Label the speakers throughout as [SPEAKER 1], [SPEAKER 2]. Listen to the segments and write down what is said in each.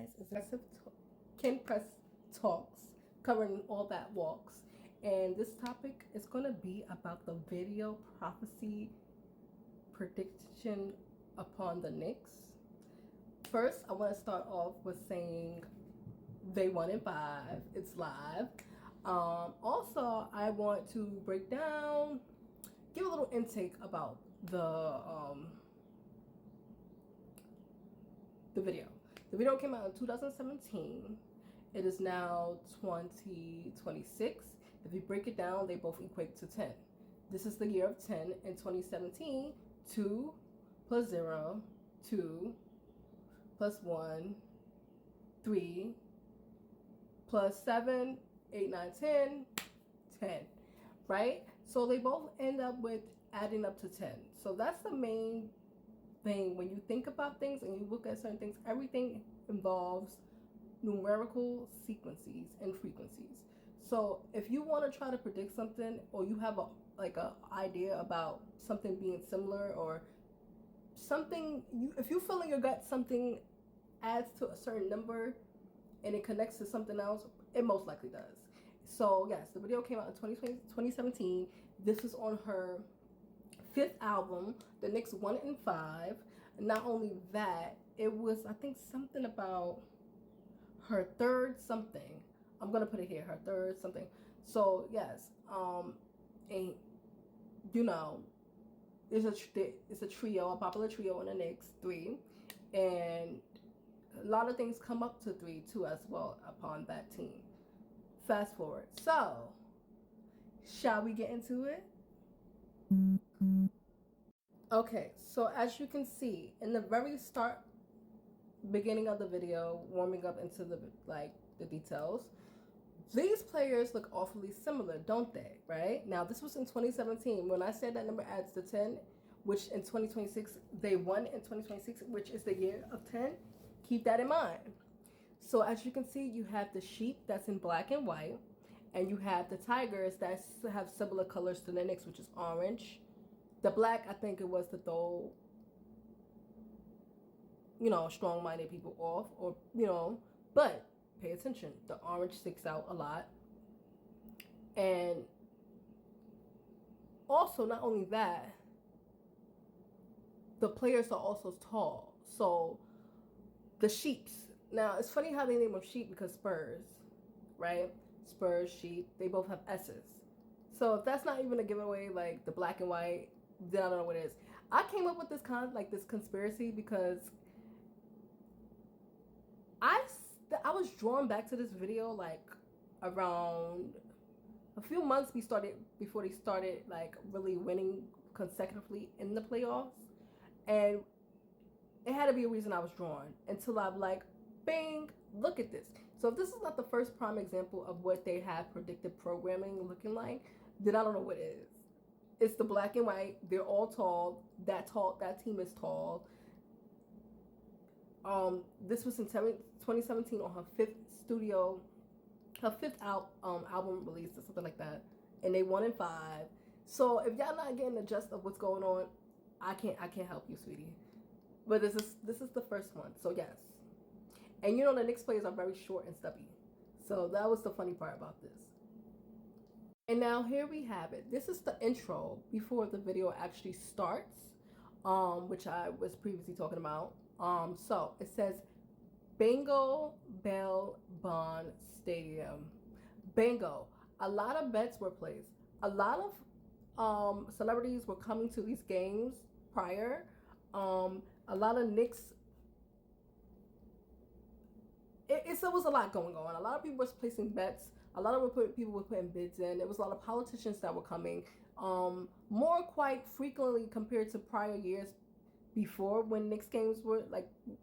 [SPEAKER 1] guys. It's Ken Press Talks, covering all that walks. And this topic is going to be about the video prophecy prediction upon the Knicks. First, I want to start off with saying they won in 5. It's live. Also, I want to break down, give a little intake about the video. The video came out in 2017. It is now 2026. If you break it down, they both equate to 10. This is the year of 10. In 2017, 2 plus 0, 2 plus 1, 3 plus 7, 8, 9, 10, 10. Right? So they both end up with adding up to 10. So that's the main thing. When you think about things and you look at certain things, everything involves numerical sequences and frequencies. So if you want to try to predict something, or you have a idea about something being similar, or something, if you feel in your gut something adds to a certain number and it connects to something else, it most likely does. So yes, the video came out in 2017. This is on her 5th album. The Knicks won in 5. Not only that, it was, I think, something about her 3rd something. I'm gonna put it here, her 3rd something. So yes, and you know, it's a trio, a popular trio in the Knicks, 3, and a lot of things come up to 3 too as well upon that team. Fast forward. So, shall we get into it? Okay, so as you can see in the very beginning of the video, warming up into the details, these players look awfully similar, don't they? Right? Now, this was in 2017. When I said that number adds to 10, which in 2026 they won in 2026, which is the year of 10. Keep that in mind. So as you can see, you have the sheep that's in black and white, and you have the tigers that have similar colors to the Knicks, which is orange. The black, I think it was to throw, strong-minded people off, or, but pay attention. The orange sticks out a lot. And also, not only that, the players are also tall. So the sheeps. Now, it's funny how they name them sheep, because Spurs, right? Spurs, sheep, they both have S's. So if that's not even a giveaway, like the black and white, then I don't know what it is. I came up with this this conspiracy because I was drawn back to this video like around a few months before they started like really winning consecutively in the playoffs, and it had to be a reason I was drawn until I'm like, bang, look at this. So if this is not the first prime example of what they have predictive programming looking like, then I don't know what it is. It's the black and white. They're all tall. That team is tall. This was in 2017 on her 5th album release or something like that, and they won in 5. So if y'all not getting the gist of what's going on, I can't help you, sweetie. But this is the first one. So yes, and the Knicks players are very short and stubby. So that was the funny part about this. And now here we have it. This is the intro before the video actually starts, which I was previously talking about. So it says Bingo Bell Bond Stadium. Bingo. A lot of bets were placed. A lot of celebrities were coming to these games prior. A lot of Knicks. It was a lot going on. A lot of people were placing bets. A lot of people were putting bids in. There was a lot of politicians that were coming, more quite frequently compared to prior years before, when Knicks games were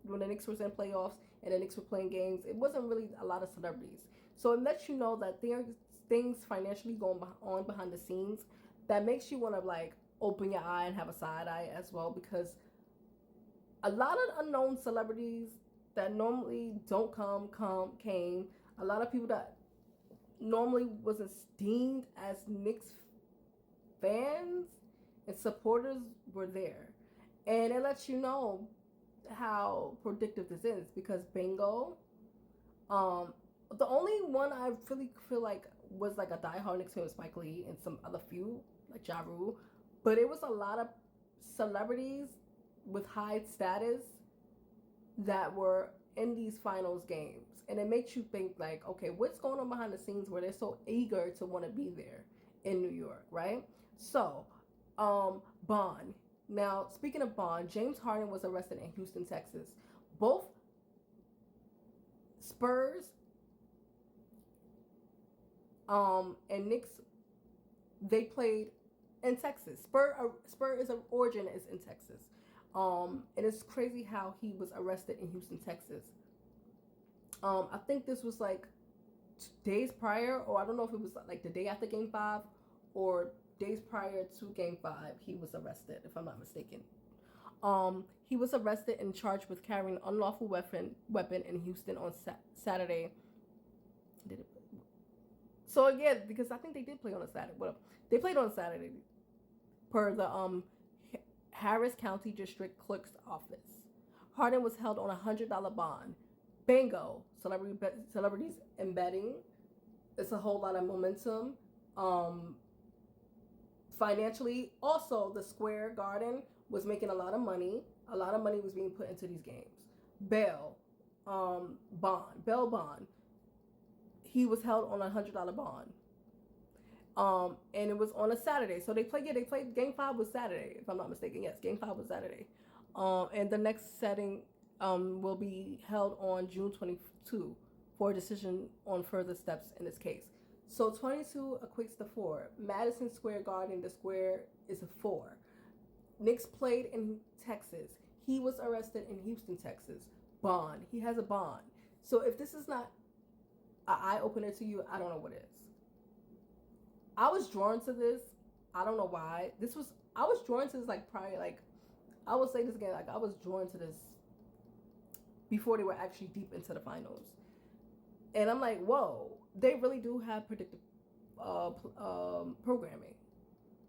[SPEAKER 1] when the Knicks was in playoffs and the Knicks were playing games. It wasn't really a lot of celebrities. So it lets you know that there's things financially going on behind the scenes that makes you want to open your eye and have a side eye as well, because a lot of unknown celebrities that normally don't came. A lot of people that normally was esteemed as Knicks fans and supporters were there. And it lets you know how predictive this is, because bingo, The only one I really feel like was like a diehard Knicks fan was Spike Lee and some other few like Ja Rule, but it was a lot of celebrities with high status that were in these finals games, and it makes you think like, okay, what's going on behind the scenes where they're so eager to want to be there in New York, right? So, Bond. Now, speaking of Bond, James Harden was arrested in Houston, Texas. Both Spurs and Knicks, they played in Texas. Spur is origin is in Texas. And it's crazy how he was arrested in Houston, Texas. I think this was like days prior, or I don't know if it was like the day after Game 5 or days prior to Game 5. He was arrested, if I'm not mistaken. He was arrested and charged with carrying an unlawful weapon in Houston on Saturday. Did it? So yeah, because I think they did play on a Saturday. Well, they played on Saturday, per the Harris County District Clerk's Office. Harden was held on $100 bond. Bingo, celebrities embedding. It's a whole lot of momentum. Financially, also the Square Garden was making a lot of money. A lot of money was being put into these games. Bail bond. He was held on $100 bond. And it was on a Saturday. So they played Game 5 was Saturday, if I'm not mistaken. Yes, Game 5 was Saturday. And the next setting will be held on June 22 for a decision on further steps in this case. So 22 equates to 4. Madison Square Garden, the square is a 4. Knicks played in Texas. He was arrested in Houston, Texas. Bond. He has a bond. So if this is not an eye-opener to you, I don't know what is. I was drawn to this. I don't know why. I was drawn to this like probably like, I will say this again, like I was drawn to this before they were actually deep into the finals. And I'm like, whoa, they really do have predictive programming,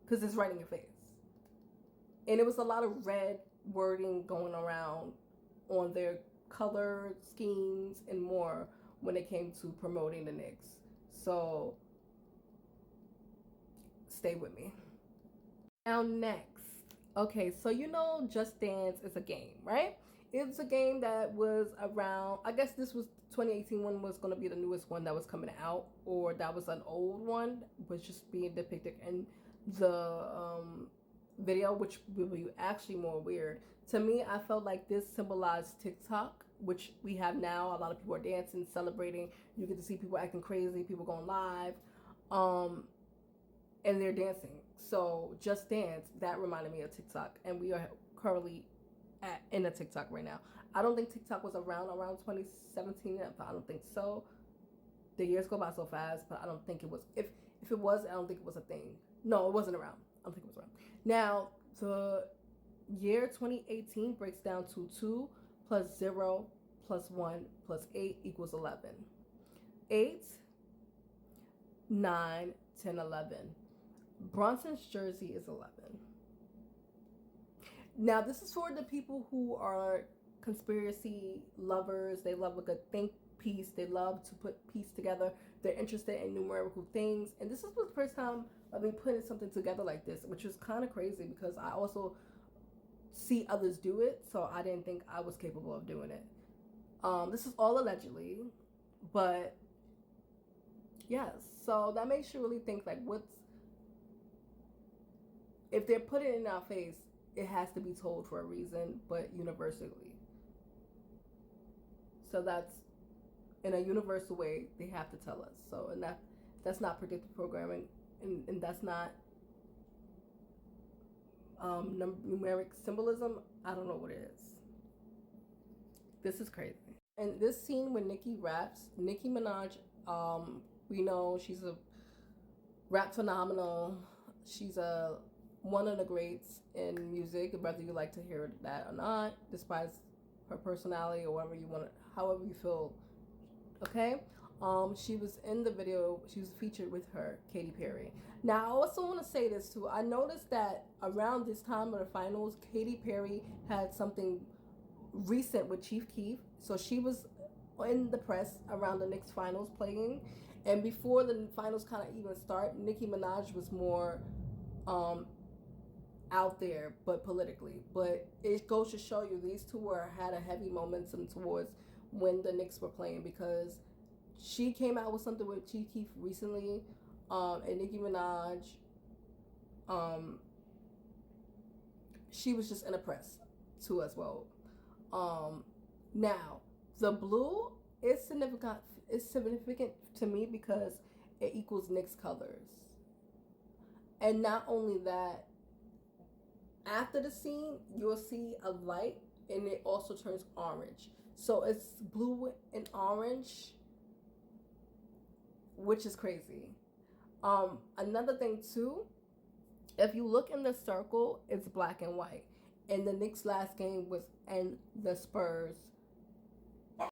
[SPEAKER 1] because it's right in your face. And it was a lot of red wording going around on their color schemes and more when it came to promoting the Knicks. So stay with me. Now next. Okay, so you know Just Dance is a game, right? It's a game that was around, I guess this was 2018 one was going to be the newest one that was coming out, or that was an old one, was just being depicted in the video, which will be actually more weird. To me, I felt like this symbolized TikTok, which we have now. A lot of people are dancing, celebrating. You get to see people acting crazy, people going live, and they're dancing. So Just Dance, that reminded me of TikTok, and we are currently in a TikTok right now. I don't think TikTok was around 2017. I don't think so. The years go by so fast, but I don't think it was. If it was, I don't think it was a thing. No, it wasn't around. I don't think it was around. Now, the year 2018 breaks down to 2 plus 0 plus 1 plus 8 equals 11. 8, 9, 10, 11. Bronson's jersey is 11. Now, this is for the people who are conspiracy lovers. They love a good think piece. They love to put piece together. They're interested in numerical things. And this is the first time I've been putting something together like this, which is kind of crazy because I also see others do it. So I didn't think I was capable of doing it. This is all allegedly. But yes, so that makes you really think like if they're putting it in our face, it has to be told for a reason, but universally. So that's, in a universal way, they have to tell us. So, and that's not predictive programming, and that's not numeric symbolism. I don't know what it is. This is crazy. And this scene when Nicki raps, Nicki Minaj, we know she's a rap phenomenal. She's one of the greats in music, whether you like to hear that or not, despite her personality or however you feel. Okay, she was in the video. She was featured with her Katy Perry. Now, I also want to say this too. I noticed that around this time of the finals, Katy Perry had something recent with Chief Keef. So she was in the press around the Knicks finals playing, and before the finals kind of even start, Nicki Minaj was more um, out there, but politically. But it goes to show you these two had a heavy momentum towards when the Knicks were playing, because she came out with something with Chief Keef recently, and Nicki Minaj, um, she was just in the press too as well. Now the blue is significant. It's significant to me because it equals Knicks colors, and not only that, after the scene, you'll see a light and it also turns orange. So it's blue and orange, which is crazy. Another thing too, if you look in the circle, it's black and white. And the Knicks last game was and the Spurs